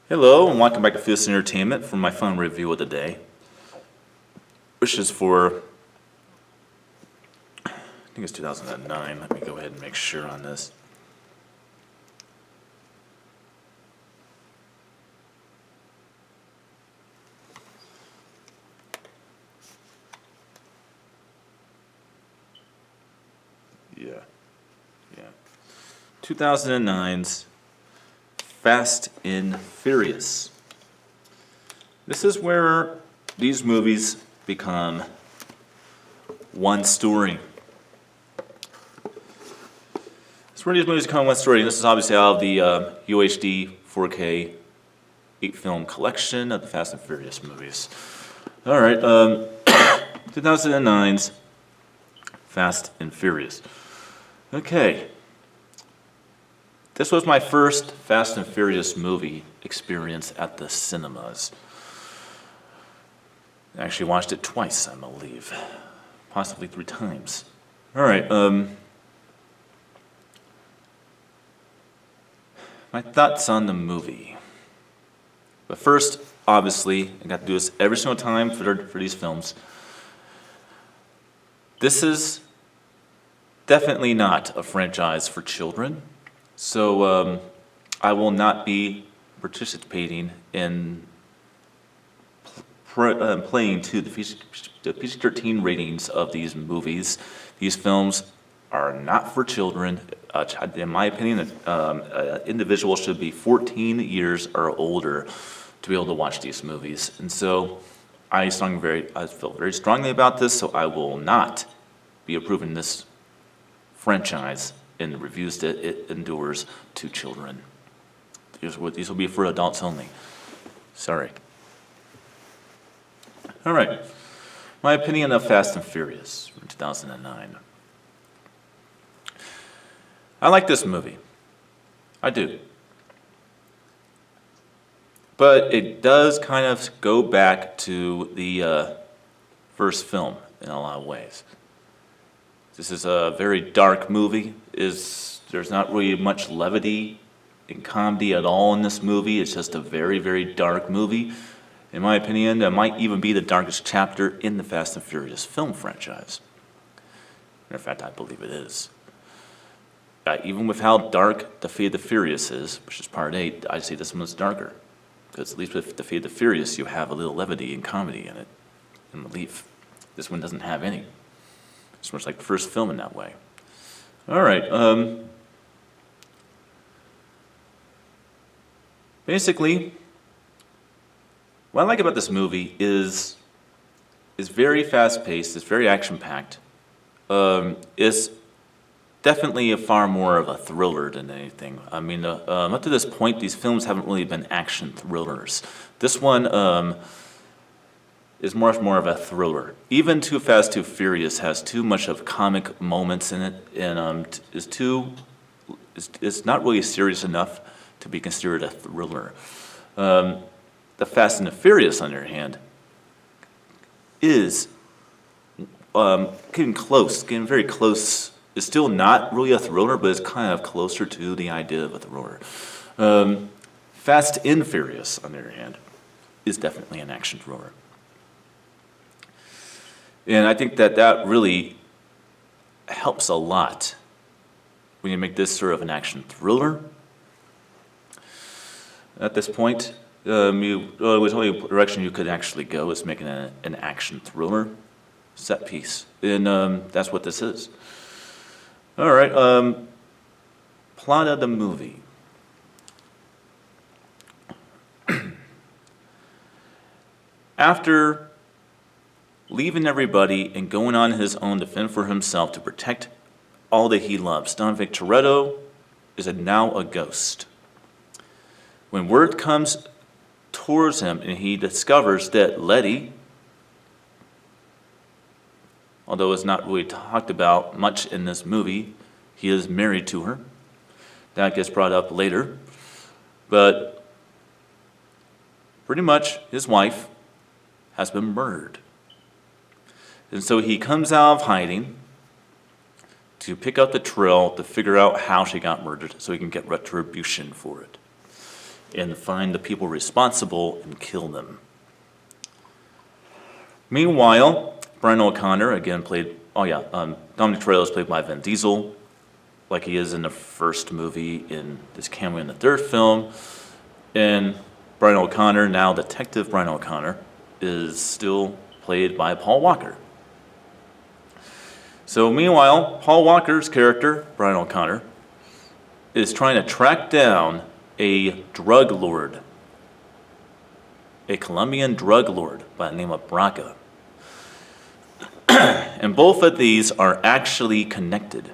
Hello, and welcome back to Fierce Entertainment for my fun review of the day, which is for, I think it's 2009. Let me go ahead and make sure on this. Yeah. 2009's Fast and Furious. This is where these movies become one story. This is where these movies become one story. And this is obviously out of the UHD 4K 8-film collection of the Fast and Furious movies. All right, 2009's Fast and Furious. Okay. This was my first Fast and Furious movie experience at the cinemas. I actually watched it twice, I believe. Possibly 3 times. Alright, my thoughts on the movie. But first, obviously, I got to do this every single time for these films. This is definitely not a franchise for children. So I will not be participating in playing to the PG-13 ratings of these movies. These films are not for children. In my opinion, an individual should be 14 years or older to be able to watch these movies. And so I feel very strongly about this, so I will not be approving this franchise in the reviews that it endures to children. These will be for adults only. Sorry. All right. My opinion of Fast and Furious from 2009. I like this movie. I do. But it does kind of go back to the first film in a lot of ways. This is a very dark movie. There's not really much levity and comedy at all in this movie. It's just a very, very dark movie. In my opinion, it might even be the darkest chapter in the Fast and Furious film franchise. In fact, I believe it is. Even with how dark The Fate of the Furious is, which is part 8, I say this one's darker. Because at least with The Fate of the Furious, you have a little levity and comedy in it, and relief. This one doesn't have any. It's much like the first film in that way. All right. Basically, what I like about this movie is very fast-paced. It's very action-packed. It's definitely far more of a thriller than anything. I mean, up to this point, these films haven't really been action thrillers. This one is much more of a thriller. Even Too Fast, Too Furious has too much of comic moments in it, and it's not really serious enough to be considered a thriller. The Fast and the Furious, on the other hand, is getting very close. It's still not really a thriller, but it's kind of closer to the idea of a thriller. Fast and Furious, on the other hand, is definitely an action thriller. And I think that really helps a lot when you make this sort of an action thriller. At this point, the only direction you could actually go is making an action thriller set piece. And that's what this is. All right, plot of the movie. After leaving everybody and going on his own to fend for himself to protect all that he loves, Don Victoretto is now a ghost. When word comes towards him and he discovers that Letty, although it's not really talked about much in this movie, he is married to her. That gets brought up later. But pretty much his wife has been murdered. And so he comes out of hiding to pick up the trail to figure out how she got murdered so he can get retribution for it. and find the people responsible and kill them. Meanwhile, Brian O'Connor, again Dominic Toretto is played by Vin Diesel, like he is in the first movie, in this cameo in the third film. And Brian O'Connor, now Detective Brian O'Connor, is still played by Paul Walker. So meanwhile, Paul Walker's character, Brian O'Connor, is trying to track down a drug lord, a Colombian drug lord by the name of Braga. And both of these are actually connected.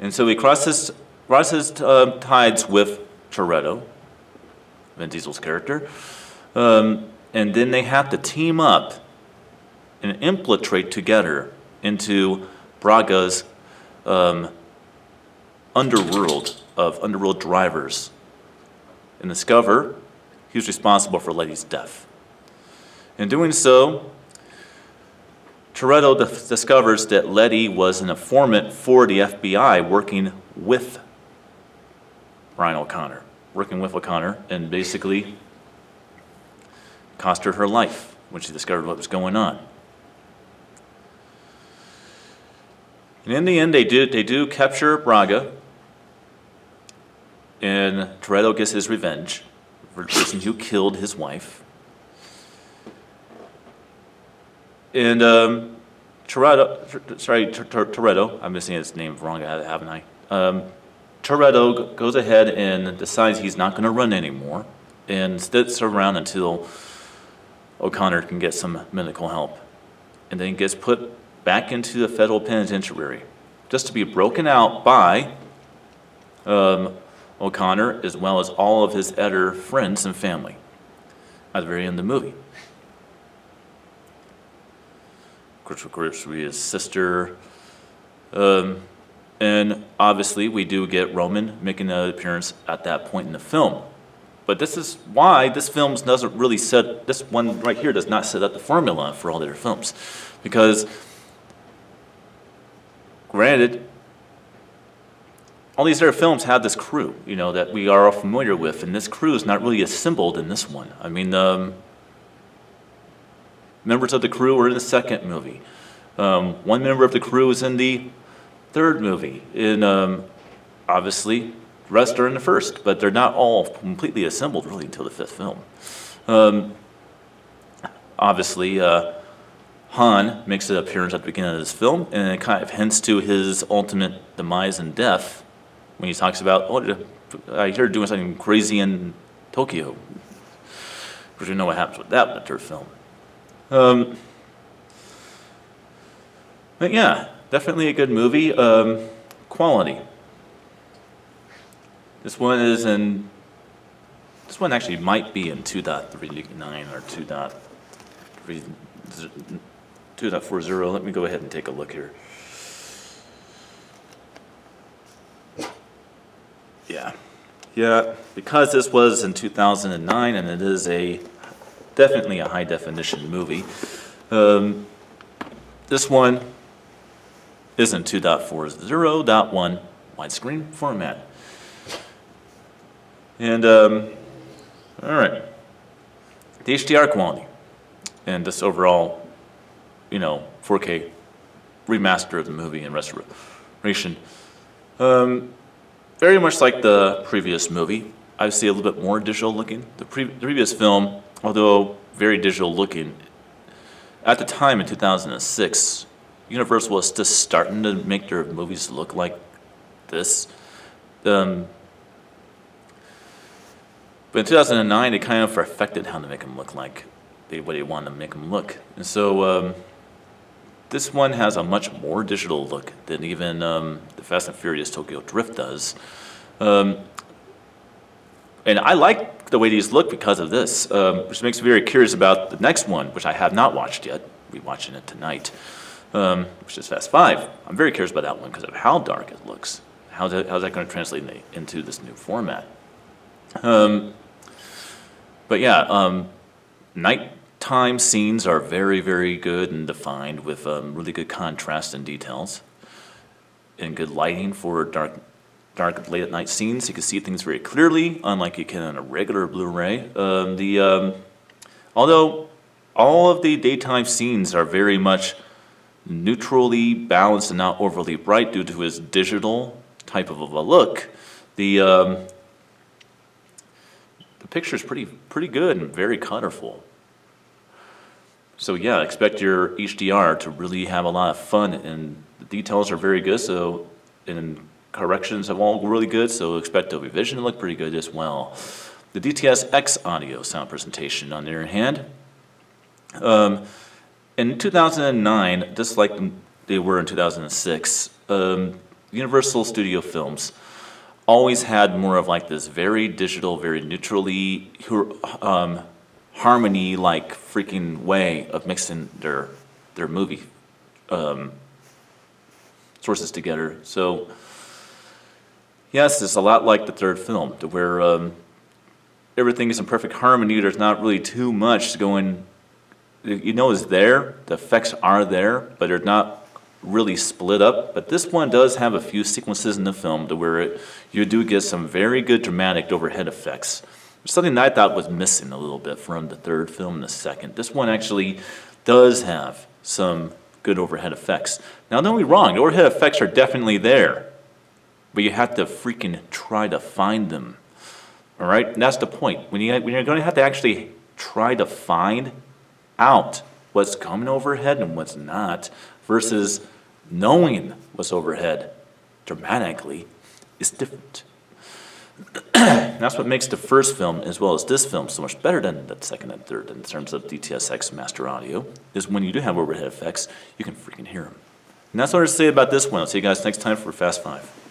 And so he crosses tides with Toretto, Vin Diesel's character, and then they have to team up and infiltrate together into Braga's underworld of underworld drivers and discover he was responsible for Letty's death. In doing so, Toretto discovers that Letty was an informant for the FBI working with Brian O'Connor, and basically cost her life when she discovered what was going on. And in the end, they do capture Braga, and Toretto gets his revenge for the person who killed his wife. And Toretto, I'm missing his name wrong, haven't I? Toretto goes ahead and decides he's not going to run anymore and sits around until O'Connor can get some medical help. And then gets put back into the federal penitentiary, just to be broken out by O'Connor, as well as all of his other friends and family at the very end of the movie. Of course, his sister, and obviously we do get Roman making an appearance at that point in the film. But this is why this film doesn't really this one right here does not set up the formula for all their films. Because, granted, all these other films have this crew, that we are all familiar with, and this crew is not really assembled in this one. I mean, members of the crew were in the second movie. One member of the crew is in the third movie. And obviously, the rest are in the first, but they're not all completely assembled really until the fifth film. Obviously, Han makes an appearance at the beginning of this film, and it kind of hints to his ultimate demise and death when he talks about, I hear doing something crazy in Tokyo. Because you know what happens with that in the third film. But yeah, definitely a good movie. Quality. This one actually might be in 2.39 or 2.40. Let me go ahead and take a look here. Yeah, because this was in 2009 and it is definitely a high definition movie. This one is in 2.40.1 widescreen format. And, all right, the HDR quality and this overall, 4K remaster of the movie and restoration. Very much like the previous movie, I see a little bit more digital looking. The previous film, although very digital looking, at the time in 2006, Universal was just starting to make their movies look like this. But in 2009, they kind of perfected how to make them look like what they wanted to make them look. And so this one has a much more digital look than even the Fast and Furious Tokyo Drift does. And I like the way these look because of this, which makes me very curious about the next one, which I have not watched yet. We're watching it tonight, which is Fast 5. I'm very curious about that one because of how dark it looks. How's that going to translate into this new format? But yeah, nighttime scenes are very, very good and defined with really good contrast and details and good lighting for dark late at night scenes. You can see things very clearly, unlike you can on a regular Blu-ray. Although all of the daytime scenes are very much neutrally balanced and not overly bright due to his digital type of a look, the picture is pretty good and very colorful. So yeah, expect your HDR to really have a lot of fun, and the details are very good. So, and corrections are all really good. So expect Dolby Vision to look pretty good as well. The DTS-X audio sound presentation, on the other hand, in 2009, just like they were in 2006, Universal Studio Films always had more of like this very digital, very neutrally harmony-like freaking way of mixing their movie sources together. So yes, it's a lot like the third film, to where everything is in perfect harmony. There's not really too much going. You know it's there. The effects are there, but they're not really split up. But this one does have a few sequences in the film to where you do get some very good dramatic overhead effects. Something that I thought was missing a little bit from the third film and the second. This one actually does have some good overhead effects. Now, don't be wrong, the overhead effects are definitely there, but you have to freaking try to find them. All right, and that's the point. When you're going to have to actually try to find out what's coming overhead and what's not, versus knowing what's overhead dramatically, is different. That's what makes the first film as well as this film so much better than the second and third in terms of DTS-X master audio, is when you do have overhead effects, you can freaking hear them. And that's what I have to say about this one. I'll see you guys next time for Fast 5.